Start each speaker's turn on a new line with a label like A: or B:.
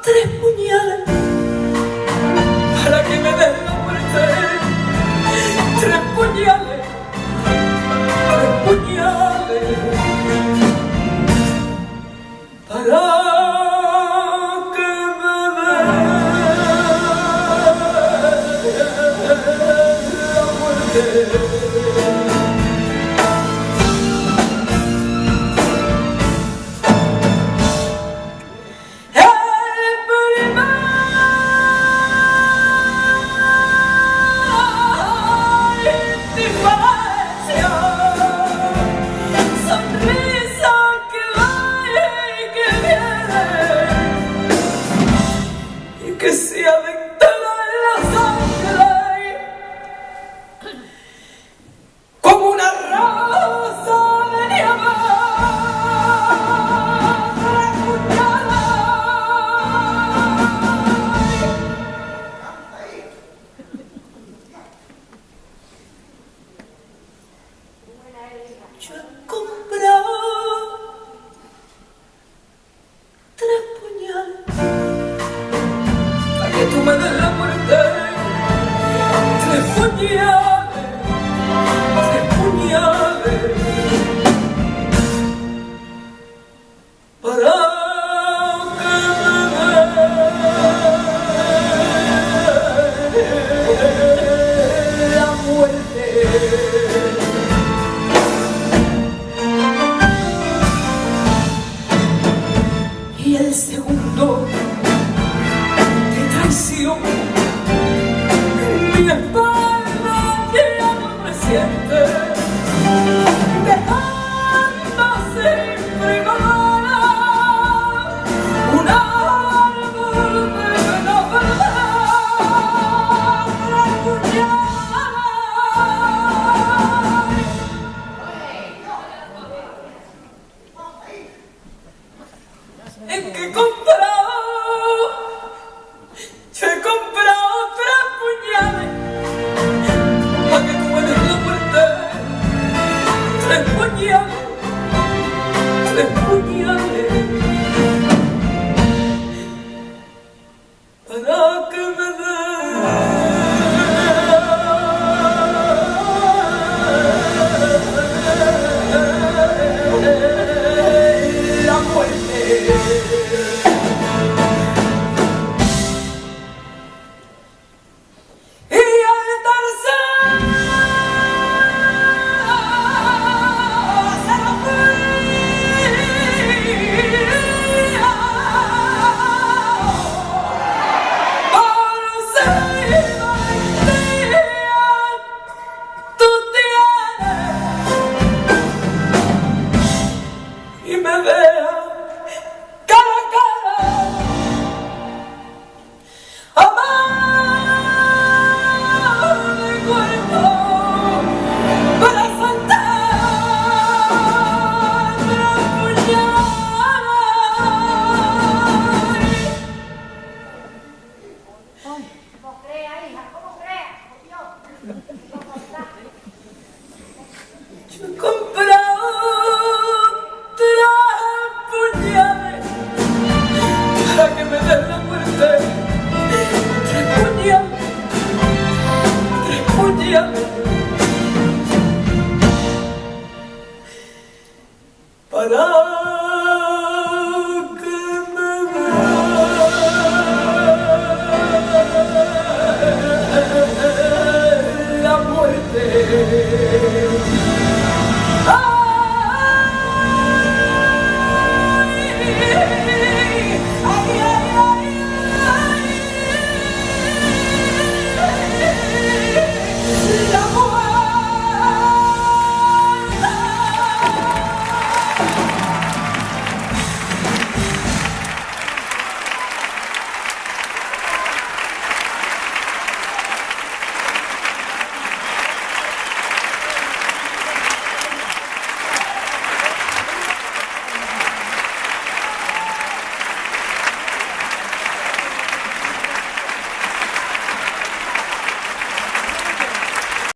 A: 3 puñales para que me den la muerte. 3 puñales, 3 puñales para que me den la muerte. Que se adentra en la sangre como una rosa de nieve repugnada. Yo he comprado 3 puñales que tú me des la muerte. 3 puñales, 3 puñales para que me den la muerte. Y el segundo mi espalda ya no me siente, dejando sin primavera un árbol de no verdad para puñalar. ¿En qué comprado? Yo he comprado 3 puñales para que tú me des la muerte. 3 puñales, 3 puñales para que me des la muerte. Y me vea cara a cara, amar de cuerpo para saltar, para puñalar.
B: ¿Cómo crea, hija? ¿Cómo crea?
A: Yo he comprado 3 puñales para que me den la